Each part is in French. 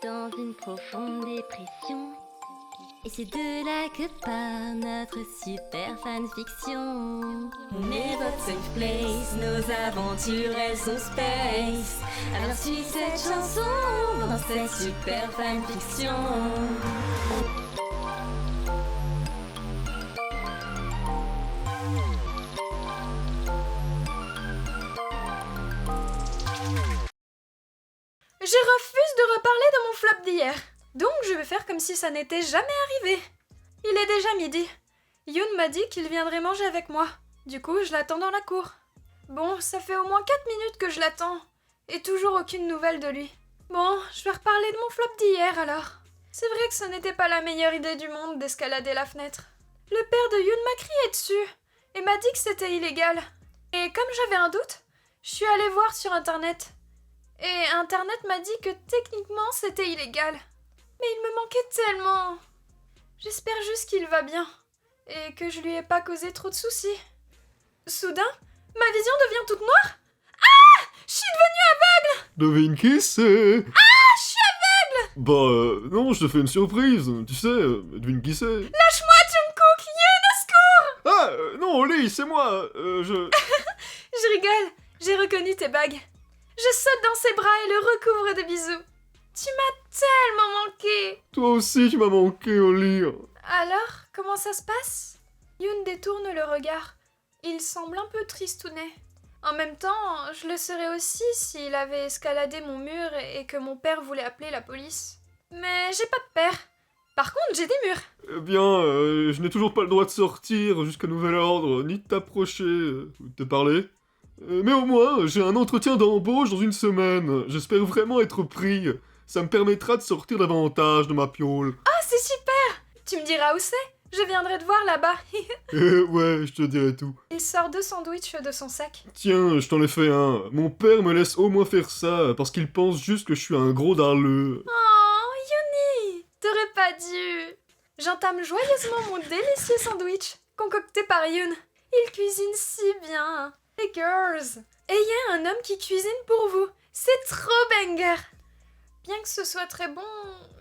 dans une profonde dépression. Et c'est de là que part notre super fanfiction. On est votre safe place, nos aventures elles sont space. Alors suis cette chanson dans cette super fanfiction. Je refuse de reparler de mon flop d'hier. Donc je vais faire comme si ça n'était jamais arrivé. Il est déjà midi. Yoon m'a dit qu'il viendrait manger avec moi. Du coup, je l'attends dans la cour. Bon, ça fait au moins 4 minutes que je l'attends. Et toujours aucune nouvelle de lui. Bon, je vais reparler de mon flop d'hier alors. C'est vrai que ce n'était pas la meilleure idée du monde d'escalader la fenêtre. Le père de Yoon m'a crié dessus et m'a dit que c'était illégal. Et comme j'avais un doute, je suis allée voir sur internet. Et internet m'a dit que techniquement c'était illégal. Mais il me manquait tellement. J'espère juste qu'il va bien. Et que je lui ai pas causé trop de soucis. Soudain, ma vision devient toute noire. Ah! Je suis devenue aveugle! Devine qui c'est? Ah! Je suis aveugle! Bah, non, je te fais une surprise, tu sais, devine qui c'est? Lâche-moi, Jungkook! Yoon, au secours! Ah, non, Oli, c'est moi, Je rigole, j'ai reconnu tes bagues. Je saute dans ses bras et le recouvre de bisous. Tu m'as tellement manqué. Toi aussi, tu m'as manqué, Oli. Alors, comment ça se passe? Yoon détourne le regard. Il semble un peu tristounet. En même temps, je le serais aussi s'il avait escaladé mon mur et que mon père voulait appeler la police. Mais j'ai pas de père. Par contre, j'ai des murs. Eh bien, je n'ai toujours pas le droit de sortir jusqu'à nouvel ordre, ni de t'approcher, ou de te parler. Mais au moins, j'ai un entretien d'embauche dans une semaine. J'espère vraiment être pris. Ça me permettra de sortir davantage de ma piole. Ah, c'est super! Tu me diras où c'est? Je viendrai te voir là-bas. Ouais, je te dirai tout. Il sort 2 sandwichs de son sac. Tiens, je t'en ai fait un. Mon père me laisse au moins faire ça, parce qu'il pense juste que je suis un gros darleux. Oh, Youni! T'aurais pas dû. J'entame joyeusement mon délicieux sandwich, concocté par Yoon. Il cuisine si bien. Les girls, ayez un homme qui cuisine pour vous. C'est trop banger. Bien que ce soit très bon,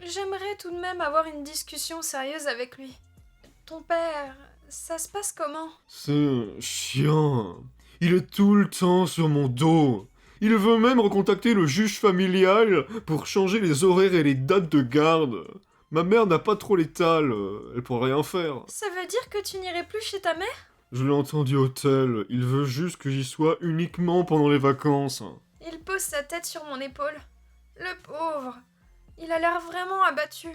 j'aimerais tout de même avoir une discussion sérieuse avec lui. Ton père, ça se passe comment? C'est un chien. Il est tout le temps sur mon dos. Il veut même recontacter le juge familial pour changer les horaires et les dates de garde. Ma mère n'a pas trop l'étal, elle pourrait rien faire. Ça veut dire que tu n'irais plus chez ta mère? Je l'ai entendu au tel, il veut juste que j'y sois uniquement pendant les vacances. Il pose sa tête sur mon épaule. Le pauvre. Il a l'air vraiment abattu.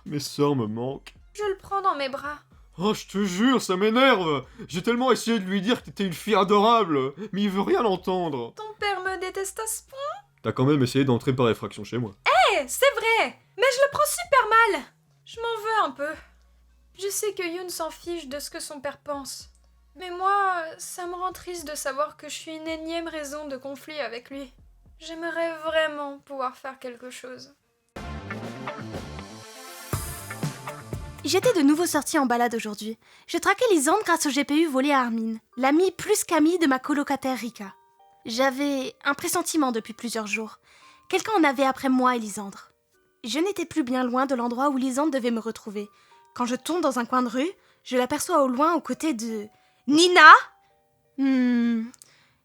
Mes sœurs me manquent. Je le prends dans mes bras. Oh, je te jure, ça m'énerve. J'ai tellement essayé de lui dire que t'étais une fille adorable, mais il veut rien entendre. Ton père me déteste à ce point? T'as quand même essayé d'entrer par effraction chez moi. C'est vrai, mais je le prends super mal. Je m'en veux un peu. Je sais que Yoon s'en fiche de ce que son père pense. Mais moi, ça me rend triste de savoir que je suis une énième raison de conflit avec lui. J'aimerais vraiment pouvoir faire quelque chose. J'étais de nouveau sortie en balade aujourd'hui. Je traquais Lisandre grâce au GPU volé à Armin, l'amie plus qu'amie de ma colocataire Rika. J'avais un pressentiment depuis plusieurs jours. Quelqu'un en avait après moi et Lisandre. Je n'étais plus bien loin de l'endroit où Lisandre devait me retrouver. Quand je tombe dans un coin de rue, je l'aperçois au loin aux côtés de... Nina?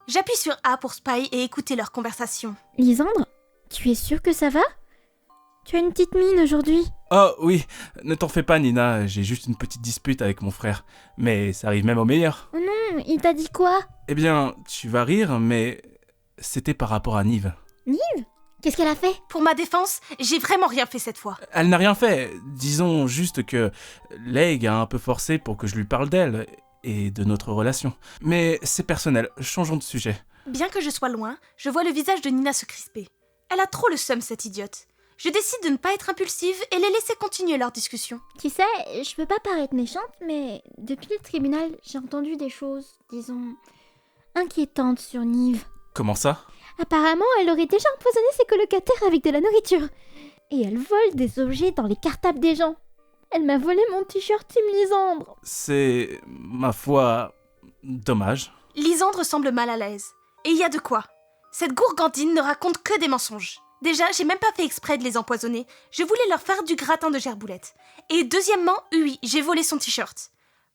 J'appuie sur A pour spy et écouter leur conversation. Lisandre, tu es sûre que ça va? Tu as une petite mine aujourd'hui. Oh oui, ne t'en fais pas Nina, j'ai juste une petite dispute avec mon frère. Mais ça arrive même au meilleur. Oh non, il t'a dit quoi? Eh bien, tu vas rire, mais c'était par rapport à Nive. Nive? Qu'est-ce qu'elle a fait? Pour ma défense, j'ai vraiment rien fait cette fois. Elle n'a rien fait, disons juste que Leigh a un peu forcé pour que je lui parle d'elle et de notre relation. Mais c'est personnel, changeons de sujet. Bien que je sois loin, je vois le visage de Nina se crisper. Elle a trop le seum, cette idiote. Je décide de ne pas être impulsive et les laisser continuer leur discussion. Tu sais, je peux pas paraître méchante, mais depuis le tribunal, j'ai entendu des choses, disons, inquiétantes sur Nive. Comment ça? Apparemment, elle aurait déjà empoisonné ses colocataires avec de la nourriture. Et elle vole des objets dans les cartables des gens. Elle m'a volé mon t-shirt Team Lisandre. C'est, ma foi, dommage. Lisandre semble mal à l'aise. Et il y a de quoi. Cette gourgandine ne raconte que des mensonges. Déjà, j'ai même pas fait exprès de les empoisonner. Je voulais leur faire du gratin de gerboulettes. Et deuxièmement, oui, j'ai volé son t-shirt.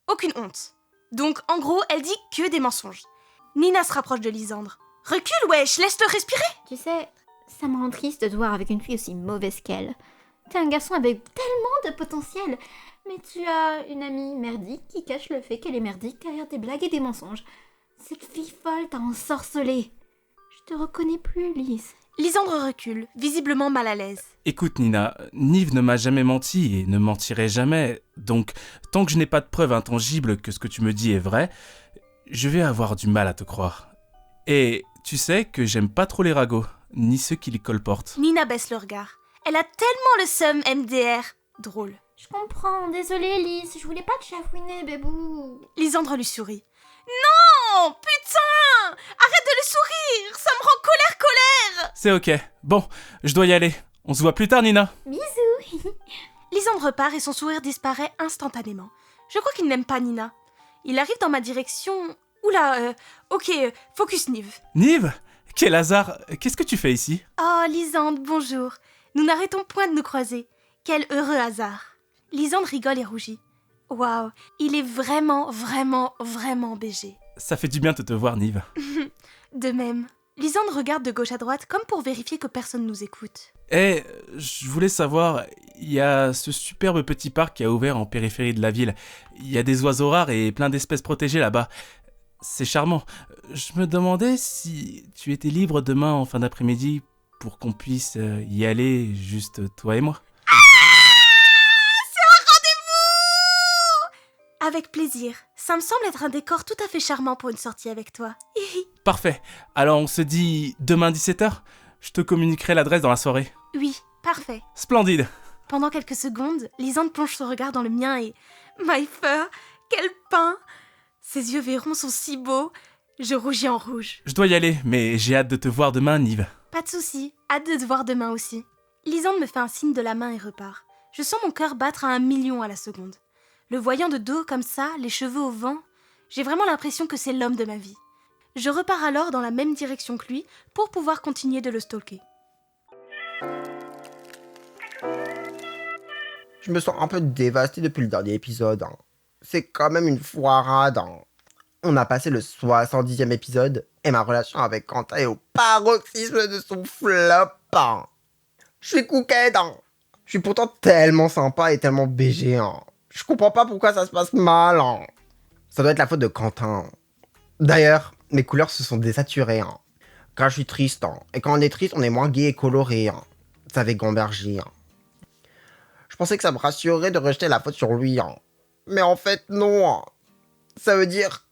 Aucune honte. Donc, en gros, elle dit que des mensonges. Nina se rapproche de Lysandre. Recule, wesh, laisse-le respirer. Tu sais, ça me rend triste de te voir avec une fille aussi mauvaise qu'elle. T'es un garçon avec tellement de potentiel, mais tu as une amie merdique qui cache le fait qu'elle est merdique derrière des blagues et des mensonges. Cette fille folle t'a ensorcelée. Je te reconnais plus, Lys. Lysandre recule, visiblement mal à l'aise. Écoute Nina, Nive ne m'a jamais menti et ne mentirait jamais, donc tant que je n'ai pas de preuve intangible que ce que tu me dis est vrai, je vais avoir du mal à te croire. Et tu sais que j'aime pas trop les ragots, ni ceux qui les colportent. Nina baisse le regard. Elle a tellement le seum MDR. Drôle. Je comprends, désolée Lys, je voulais pas te chafouiner, bébou. Lysandre lui sourit. Non, putain! Arrête de le sourire, ça me rend colère. C'est ok. Bon, je dois y aller. On se voit plus tard Nina. Bisous. Lysandre repart et son sourire disparaît instantanément. Je crois qu'il n'aime pas Nina. Il arrive dans ma direction... Oula, ok, focus Nive. Nive? Quel hasard. Qu'est-ce que tu fais ici? Oh, Lysandre, bonjour. Nous n'arrêtons point de nous croiser. Quel heureux hasard. Lysandre rigole et rougit. Waouh, il est vraiment, vraiment, vraiment BG. Ça fait du bien de te voir Nive. De même. Lysandre regarde de gauche à droite comme pour vérifier que personne nous écoute. Eh, je voulais savoir, il y a ce superbe petit parc qui a ouvert en périphérie de la ville. Il y a des oiseaux rares et plein d'espèces protégées là-bas. C'est charmant. Je me demandais si tu étais libre demain en fin d'après-midi pour qu'on puisse y aller, juste toi et moi. Avec plaisir. Ça me semble être un décor tout à fait charmant pour une sortie avec toi. Parfait. Alors on se dit demain 17h? Je te communiquerai l'adresse dans la soirée. Oui, parfait. Splendide. Pendant quelques secondes, Lysandre plonge son regard dans le mien et... My fur, quel pain! Ses yeux verrons sont si beaux. Je rougis en rouge. Je dois y aller, mais j'ai hâte de te voir demain, Nive. Pas de souci, hâte de te voir demain aussi. Lysandre me fait un signe de la main et repart. Je sens mon cœur battre à 1 million à la seconde. Le voyant de dos comme ça, les cheveux au vent, j'ai vraiment l'impression que c'est l'homme de ma vie. Je repars alors dans la même direction que lui pour pouvoir continuer de le stalker. Je me sens un peu dévasté depuis le dernier épisode. C'est quand même une foirade. On a passé le 70e épisode et ma relation avec Quentin est au paroxysme de son flop. Je suis couquette. Je suis pourtant tellement sympa et tellement BG. Je comprends pas pourquoi ça se passe mal. Ça doit être la faute de Quentin. D'ailleurs, mes couleurs se sont désaturées. Quand je suis triste, et quand on est triste, on est moins gai et coloré. Ça avait gambergé. Je pensais que ça me rassurerait de rejeter la faute sur lui. Mais en fait, non. Ça veut dire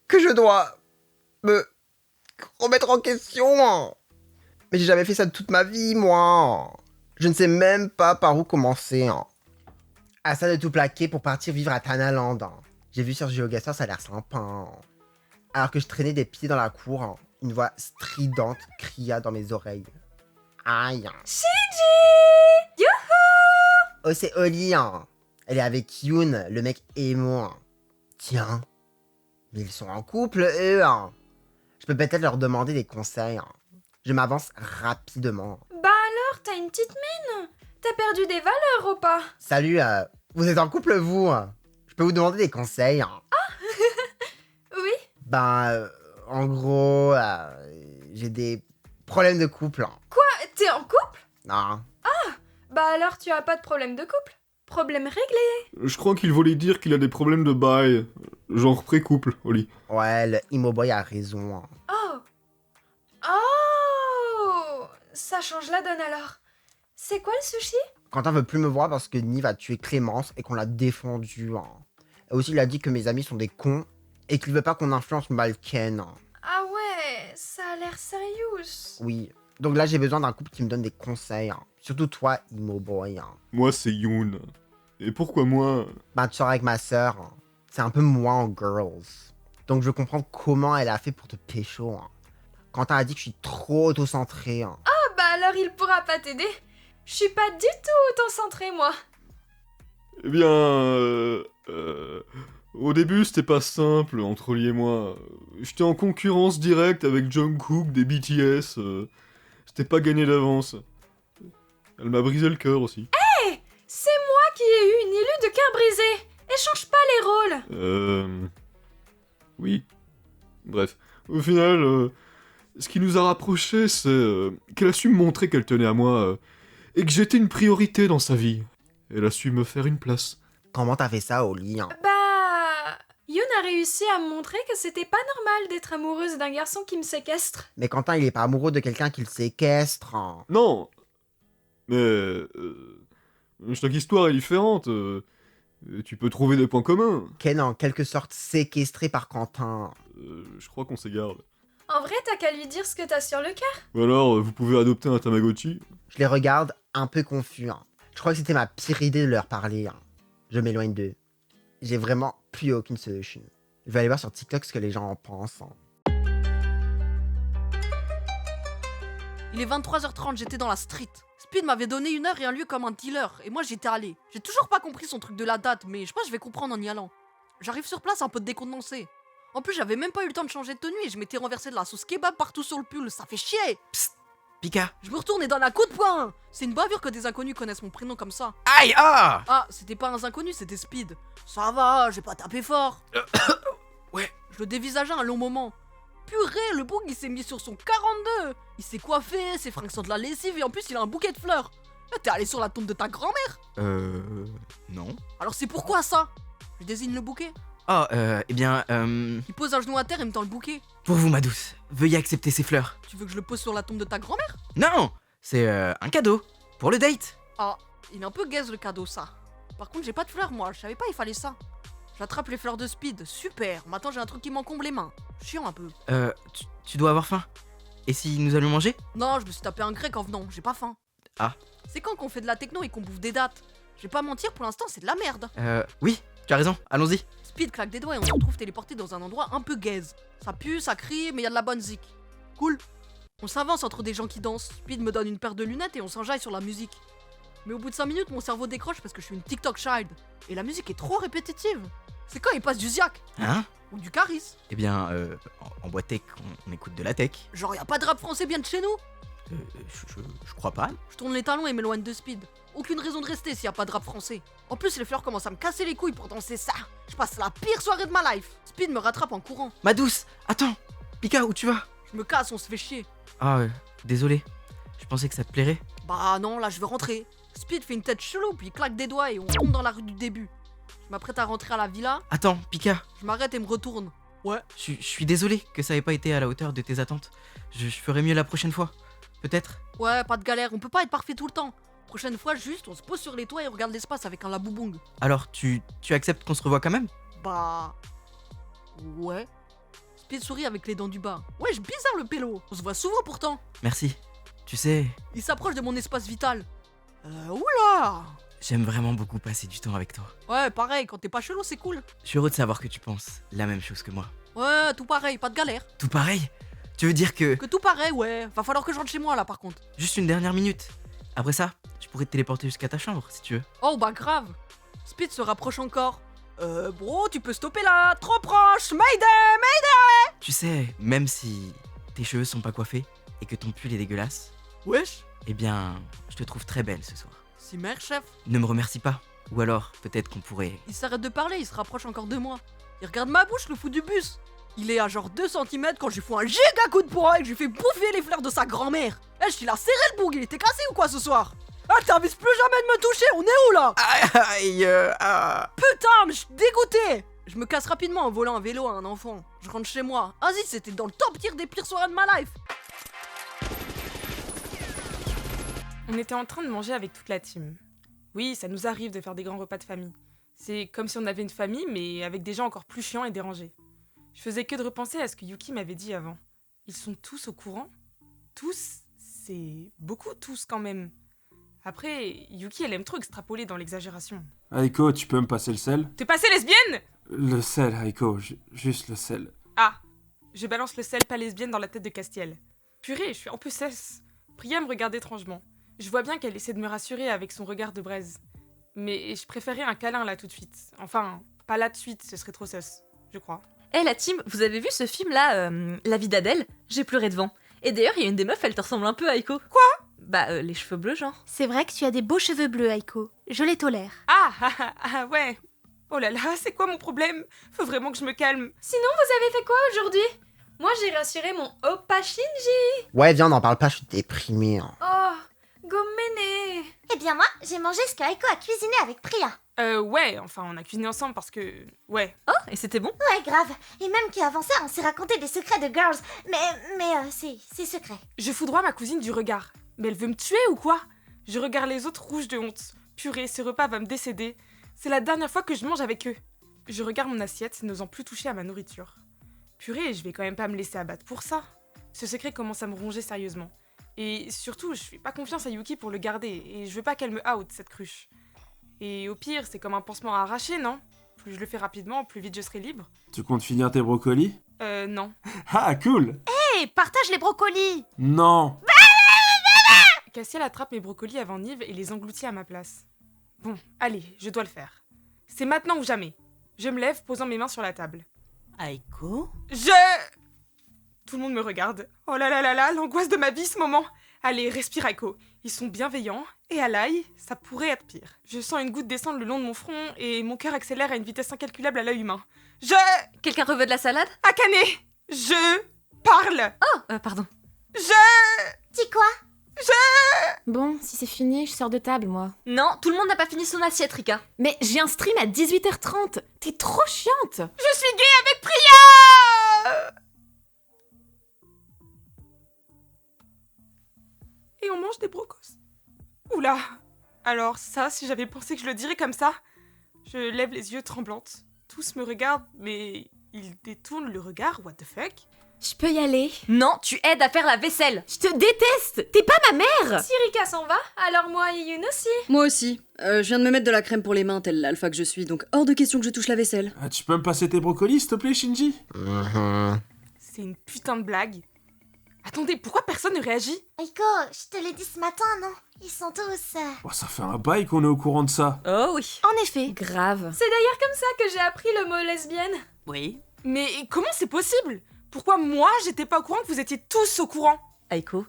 que je dois me remettre en question. Mais j'ai jamais fait ça de toute ma vie, moi. Je ne sais même pas par où commencer. À ça de tout plaquer pour partir vivre à Tanaland. J'ai vu sur GeoGuessr, ça a l'air sympa. Alors que je traînais des pieds dans la cour, une voix stridente cria dans mes oreilles. Aïe. Shinji! Youhou! Oh, c'est Oli. Elle est avec Yoon, le mec émo. Tiens. Mais ils sont en couple, eux. Je peux peut-être leur demander des conseils. Je m'avance rapidement. Bah alors, t'as une petite mine? T'as perdu des valeurs ou pas? Salut, vous êtes en couple, vous? Je peux vous demander des conseils? Oui? En gros, j'ai des problèmes de couple. Quoi? T'es en couple? Non. Bah alors tu as pas de problème de couple? Problème réglé. Je crois qu'il voulait dire qu'il a des problèmes de bail, genre pré-couple, Oli. Ouais, le Imo Boy a raison. Oh! Oh! Ça change la donne alors. C'est quoi le sushi? Quentin veut plus me voir parce que Nive a tué Clémence et qu'on l'a défendu. Et aussi, il a dit que mes amis sont des cons et qu'il veut pas qu'on influence Malken. Ah ouais, ça a l'air sérieux. Oui. Donc là, j'ai besoin d'un couple qui me donne des conseils. Surtout toi, Imo Boy. Moi, c'est Yoon. Et pourquoi moi? Tu sors avec ma sœur. C'est un peu moi en girls. Donc je veux comprendre comment elle a fait pour te pécho. Quentin a dit que je suis trop auto-centré. Ah bah alors il pourra pas t'aider. Je suis pas du tout auto-centrée moi. Eh bien, au début, c'était pas simple entre Oli et moi. J'étais en concurrence directe avec Jungkook des BTS. c'était pas gagné d'avance. Elle m'a brisé le cœur aussi. C'est moi qui ai eu une illu de cœur brisé. Échange pas les rôles. Oui. Bref. Au final, ce qui nous a rapprochés, c'est qu'elle a su me montrer qu'elle tenait à moi et que j'étais une priorité dans sa vie. Elle a su me faire une place. Comment t'as fait ça au lit hein? Bah... Yoon a réussi à me montrer que c'était pas normal d'être amoureuse d'un garçon qui me séquestre. Mais Quentin, il est pas amoureux de quelqu'un qui le séquestre. Hein. Non. Mais... chaque histoire est différente. Tu peux trouver des points communs. Ken est en quelque sorte séquestré par Quentin. Je crois qu'on s'égare. En vrai, t'as qu'à lui dire ce que t'as sur le cœur. Ou alors, vous pouvez adopter un Tamagotchi. Je les regarde un peu confus. Hein. Je crois que c'était ma pire idée de leur parler. Hein. Je m'éloigne d'eux. J'ai vraiment plus aucune solution. Je vais aller voir sur TikTok ce que les gens en pensent. Hein. Il est 23h30, j'étais dans la street. Speed m'avait donné 1 heure et un lieu comme un dealer, et moi j'étais allé. J'ai toujours pas compris son truc de la date, mais je pense que je vais comprendre en y allant. J'arrive sur place un peu décontenancé. En plus, j'avais même pas eu le temps de changer de tenue et je m'étais renversé de la sauce kebab partout sur le pull, ça fait chier. Psst, Pika. Je me retourne et donne un coup de poing. C'est une bavure que des inconnus connaissent mon prénom comme ça. Aïe, ah. Ah, c'était pas un inconnu, c'était Speed. Ça va, j'ai pas tapé fort. Ouais. Je le dévisageais un long moment. Purée, le bouc il s'est mis sur son 42. Il s'est coiffé, ses fringues sont de la lessive et en plus il a un bouquet de fleurs. T'es allé sur la tombe de ta grand-mère? Non. Alors c'est pourquoi ça? Je désigne le bouquet. Oh, eh bien, Il pose un genou à terre et me tend le bouquet. pour vous, ma douce, veuillez accepter ces fleurs. Tu veux que je le pose sur la tombe de ta grand-mère? Non, c'est un cadeau pour le date. Ah, il est un peu gaze le cadeau ça. Par contre j'ai pas de fleurs moi, je savais pas il fallait ça. J'attrape les fleurs de Speed, super. Maintenant j'ai un truc qui m'encombre les mains. Chiant un peu. Tu dois avoir faim. Et si nous allions manger? Non, je me suis tapé un grec en venant, j'ai pas faim. Ah. C'est quand qu'on fait de la techno et qu'on bouffe des dates. Je vais pas mentir, pour l'instant c'est de la merde. Oui, tu as raison, allons-y. Speed claque des doigts et on se retrouve téléporté dans un endroit un peu gaze. Ça pue, ça crie, mais y a de la bonne zik. Cool. On s'avance entre des gens qui dansent. Speed me donne une paire de lunettes et on s'enjaille sur la musique. Mais au bout de 5 minutes, mon cerveau décroche parce que je suis une TikTok child. Et la musique est trop répétitive. C'est quand il passe du ziak Hein? ou du caris. Eh bien, en boîte tech, on écoute de la tech. Genre y a pas de rap français bien de chez nous. Je crois pas. Je tourne les talons et m'éloigne de Speed. Aucune raison de rester s'il y a pas de rap français. En plus, les fleurs commencent à me casser les couilles pour danser ça. Je passe la pire soirée de ma life. Speed me rattrape en courant. Ma douce, attends. Pika, où tu vas? Je me casse, on se fait chier. Ah, désolé. Je pensais que ça te plairait. Bah non, là je veux rentrer. Speed fait une tête chelou, puis il claque des doigts et on tombe dans la rue du début. Je m'apprête à rentrer à la villa. Attends, Pika. Je m'arrête et me retourne. Ouais. Je suis désolé que ça ait pas été à la hauteur de tes attentes. Je ferai mieux la prochaine fois. Peut-être. Ouais, pas de galère, on peut pas être parfait tout le temps. Prochaine fois, juste, on se pose sur les toits et on regarde l'espace avec un laboubong. Alors, tu acceptes qu'on se revoie quand même? Bah... Ouais. Speed sourit avec les dents du bas. Wesh, bizarre le pélo. On se voit souvent pourtant. Merci. Tu sais, Il s'approche de mon espace vital. Oula! j'aime vraiment beaucoup passer du temps avec toi. Ouais, pareil, quand t'es pas chelou, c'est cool. Je suis heureux de savoir que tu penses la même chose que moi. Ouais, tout pareil, pas de galère. Tout pareil? Tu veux dire que... Que tout pareil, ouais. Va falloir que je rentre chez moi là par contre. Juste une dernière minute. Après ça, je pourrais te téléporter jusqu'à ta chambre, si tu veux. Oh bah grave. Speed se rapproche encore. Bro, tu peux stopper là. Trop proche. Mayday. Tu sais, même si tes cheveux sont pas coiffés et que ton pull est dégueulasse, Wesh. eh bien, je te trouve très belle ce soir. Si mère, chef. Ne me remercie pas. Ou alors, peut-être qu'on pourrait... Il s'arrête de parler, il se rapproche encore de moi. Il regarde ma bouche, le fou du bus. Il est à genre 2 cm quand je lui fous un giga coup de poing et que je lui fais bouffer les fleurs de sa grand-mère. Eh, il a serré le boug, il était cassé ou quoi ce soir? Ah, t'invites plus jamais de me toucher, on est où là? Aïe, Putain, mais je suis dégoûté. Je me casse rapidement en volant un vélo à un enfant. Je rentre chez moi. Vas-y, c'était dans le top tier des pires soirées de ma life. On était en train de manger avec toute la team. Oui, ça nous arrive de faire des grands repas de famille. C'est comme si on avait une famille, mais avec des gens encore plus chiants et dérangés. Je faisais que de repenser à ce que Yuki m'avait dit avant. Ils sont tous au courant? Tous? C'est beaucoup tous quand même. Après, Yuki, elle aime trop extrapoler dans l'exagération. Aiko, tu peux me passer le sel? T'es passée lesbienne? Le sel, Aiko, juste le sel. Ah, je balance le sel pas lesbienne dans la tête de Castiel. Purée, je suis un peu cesse. Priya me regarde étrangement. Je vois bien qu'elle essaie de me rassurer avec son regard de braise. Mais je préférais un câlin là tout de suite. Enfin, pas là de suite, ce serait trop sus, je crois. Eh la team, vous avez vu ce film là, La vie d'Adèle? J'ai pleuré devant. Et d'ailleurs, il y a une des meufs, elle te ressemble un peu, Aiko. Quoi? Bah, les cheveux bleus, genre. C'est vrai que tu as des beaux cheveux bleus, Aiko. Je les tolère. Ah, ouais. Oh là là, c'est quoi mon problème? Faut vraiment que je me calme. Sinon, vous avez fait quoi aujourd'hui? Moi, j'ai rassuré mon Oppa Shinji. Ouais, viens, n'en parle pas, je suis déprimée. Oh, Gomene. Eh bien moi, j'ai mangé ce que Aiko a cuisiné avec Priya. Ouais, enfin, on a cuisiné ensemble parce que... Ouais. Oh, et c'était bon? Ouais, grave. Et même qu'avant ça, on s'est raconté des secrets de girls. Mais c'est secret. Je foudroie ma cousine du regard. Mais elle veut me tuer ou quoi? Je regarde les autres rouges de honte. Purée, ce repas va me décéder. C'est la dernière fois que je mange avec eux. Je regarde mon assiette, n'osant plus toucher à ma nourriture. Purée, je vais quand même pas me laisser abattre pour ça. Ce secret commence à me ronger sérieusement. Et surtout, je fais pas confiance à Yuki pour le garder, et je veux pas qu'elle me out, cette cruche. Et au pire, c'est comme un pansement à arracher, non? Plus je le fais rapidement, plus vite je serai libre. Tu comptes finir tes brocolis? Non. Ah, cool! Hé, partage les brocolis! Non! Cassiel attrape mes brocolis avant Nive et les engloutit à ma place. Bon, allez, je dois le faire. C'est maintenant ou jamais. Je me lève, posant mes mains sur la table. Aiko? Tout le monde me regarde. Oh là là là là, l'angoisse de ma vie ce moment. Allez, respire Aiko. Ils sont bienveillants, et à l'ail, ça pourrait être pire. Je sens une goutte descendre le long de mon front, et mon cœur accélère à une vitesse incalculable à l'œil humain. Quelqu'un reveut de la salade? Akane! Je parle! Oh, pardon. Dis quoi? Bon, si c'est fini, je sors de table, moi. Non, tout le monde n'a pas fini son assiette, Rika. Mais j'ai un stream à 18h30. T'es trop chiante. Je suis gay avec Priya! Et on mange des brocos. Oula! Alors ça, si j'avais pensé que je le dirais comme ça... Je lève les yeux tremblantes. Tous me regardent, mais ils détournent le regard, what the fuck? Je peux y aller? Non, tu aides à faire la vaisselle. Je te déteste. T'es pas ma mère. Si Rika s'en va, alors moi et Yun aussi. Moi aussi. Je viens de me mettre de la crème pour les mains, tel l'alpha que je suis, donc hors de question que je touche la vaisselle. Ah, tu peux me passer tes brocolis, s'il te plaît, Shinji? C'est une putain de blague. Attendez, pourquoi personne ne réagit? Aiko, je te l'ai dit ce matin, non? Ils sont tous... Oh, ça fait un bail qu'on est au courant de ça. Oh oui. En effet. Grave. C'est d'ailleurs comme ça que j'ai appris le mot lesbienne. Oui. Mais comment c'est possible? Pourquoi moi, j'étais pas au courant que vous étiez tous au courant? Aiko,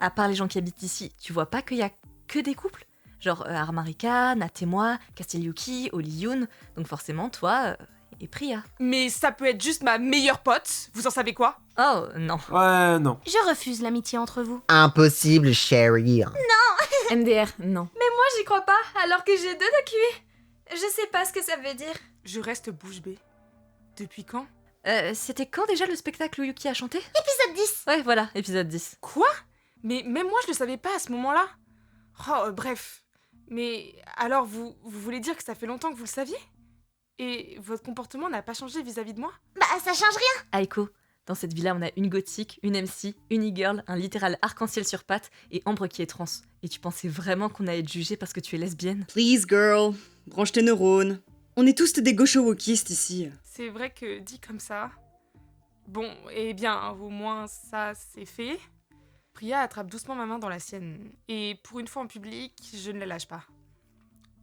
à part les gens qui habitent ici, tu vois pas qu'il y a que des couples? Genre Armarika, Nat et moi, Castelluki, Oli Yoon, donc forcément toi et Priya. Mais ça peut être juste ma meilleure pote, vous en savez quoi? Oh non. Ouais, non. Je refuse l'amitié entre vous. Impossible, chérie. MDR, non. Mais moi, j'y crois pas, alors que j'ai 2 de QI. Je sais pas ce que ça veut dire. Je reste bouche bée. Depuis quand? C'était quand déjà le spectacle où Yuki a chanté? Épisode 10. Ouais, voilà, épisode 10. Quoi? Mais même moi, je le savais pas à ce moment-là. Oh, bref. Mais alors, vous voulez dire que ça fait longtemps que vous le saviez? Et votre comportement n'a pas changé vis-à-vis de moi? Bah, ça change rien. Aiko, dans cette villa, on a une gothique, une MC, une e-girl, un littéral arc-en-ciel sur pattes et Ambre qui est trans. Et tu pensais vraiment qu'on allait te juger parce que tu es lesbienne? Please, girl, branche tes neurones. On est tous des gaucho-wokistes ici. C'est vrai que dit comme ça... Bon, eh bien, au moins ça, c'est fait. Priya attrape doucement ma main dans la sienne. Et pour une fois en public, je ne la lâche pas.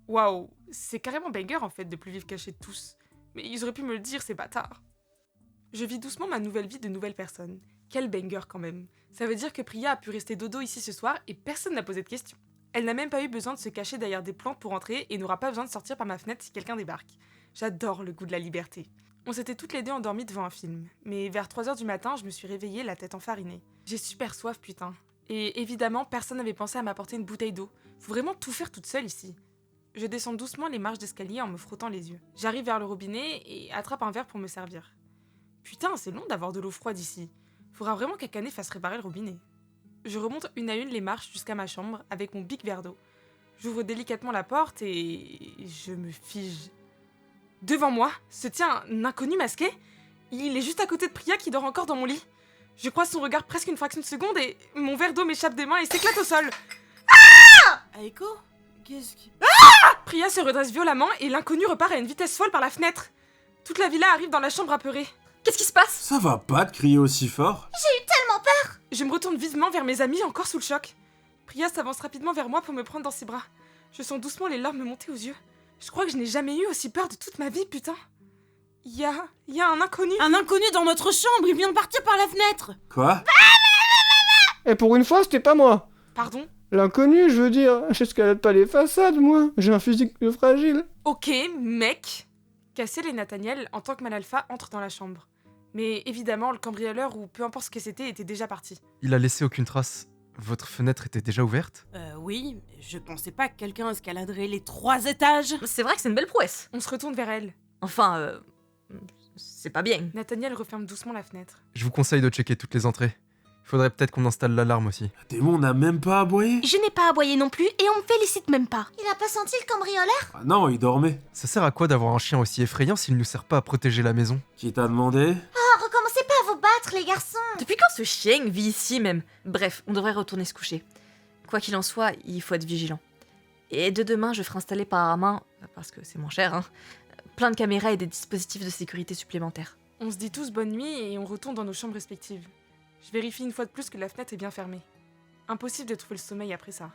Waouh, c'est carrément banger en fait de plus vivre caché de tous. Mais ils auraient pu me le dire, ces bâtards. Je vis doucement ma nouvelle vie de nouvelle personne. Quel banger quand même. Ça veut dire que Priya a pu rester dodo ici ce soir et personne n'a posé de questions. Elle n'a même pas eu besoin de se cacher derrière des plantes pour entrer et n'aura pas besoin de sortir par ma fenêtre si quelqu'un débarque. J'adore le goût de la liberté. On s'était toutes les deux endormies devant un film, mais vers 3h du matin, je me suis réveillée la tête enfarinée. J'ai super soif, putain. Et évidemment, personne n'avait pensé à m'apporter une bouteille d'eau. Faut vraiment tout faire toute seule ici. Je descends doucement les marches d'escalier en me frottant les yeux. J'arrive vers le robinet et attrape un verre pour me servir. Putain, c'est long d'avoir de l'eau froide ici. Faudra vraiment qu'Akane fasse réparer le robinet. Je remonte une à une les marches jusqu'à ma chambre avec mon big verre d'eau. J'ouvre délicatement la porte et je me fige. Devant moi se tient un inconnu masqué. Il est juste à côté de Priya qui dort encore dans mon lit. Je croise son regard presque une fraction de seconde et mon verre d'eau m'échappe des mains et s'éclate au sol. Ah! Aiko? Qu'est-ce qui... Priya se redresse violemment et l'inconnu repart à une vitesse folle par la fenêtre. Toute la villa arrive dans la chambre apeurée. Qu'est-ce qui se passe? Ça va pas de crier aussi fort? J'ai eu tellement peur. Je me retourne vivement vers mes amis encore sous le choc. Priya s'avance rapidement vers moi pour me prendre dans ses bras. Je sens doucement les larmes me monter aux yeux. Je crois que je n'ai jamais eu aussi peur de toute ma vie, putain. Il y a un inconnu. Un inconnu dans notre chambre, il vient de partir par la fenêtre. Quoi? Et pour une fois, c'était pas moi. Pardon? L'inconnu, je veux dire. J'escalade pas les façades, moi. J'ai un physique de fragile. Ok, mec. Cassel et Nathaniel, en tant que mal alpha, entrent dans la chambre. Mais évidemment, le cambrioleur ou peu importe ce que c'était était déjà parti. Il a laissé aucune trace. Votre fenêtre était déjà ouverte? Oui, je pensais pas que quelqu'un escaladerait les 3 étages. C'est vrai que c'est une belle prouesse. On se retourne vers elle. Enfin, c'est pas bien. Nathaniel referme doucement la fenêtre. Je vous conseille de checker toutes les entrées. Il faudrait peut-être qu'on installe l'alarme aussi. Démon n'a même pas aboyé? Je n'ai pas aboyé non plus et on me félicite même pas. Il a pas senti le cambrioleur? Ah non, il dormait. Ça sert à quoi d'avoir un chien aussi effrayant s'il ne sert pas à protéger la maison? Qui t'a demandé? Oh, recommencez pas à vous battre, les garçons! Depuis quand ce chien vit ici même? Bref, on devrait retourner se coucher. Quoi qu'il en soit, il faut être vigilant. Et de demain, je ferai installer par main, parce que c'est moins cher, hein, plein de caméras et des dispositifs de sécurité supplémentaires. On se dit tous bonne nuit et on retourne dans nos chambres respectives. Je vérifie une fois de plus que la fenêtre est bien fermée. Impossible de trouver le sommeil après ça.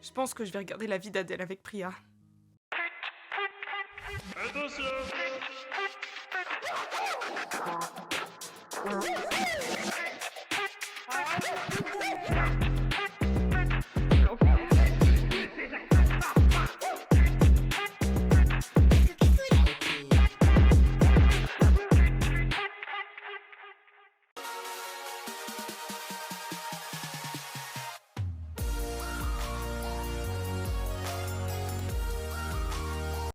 Je pense que je vais regarder la vie d'Adèle avec Priya. Attention.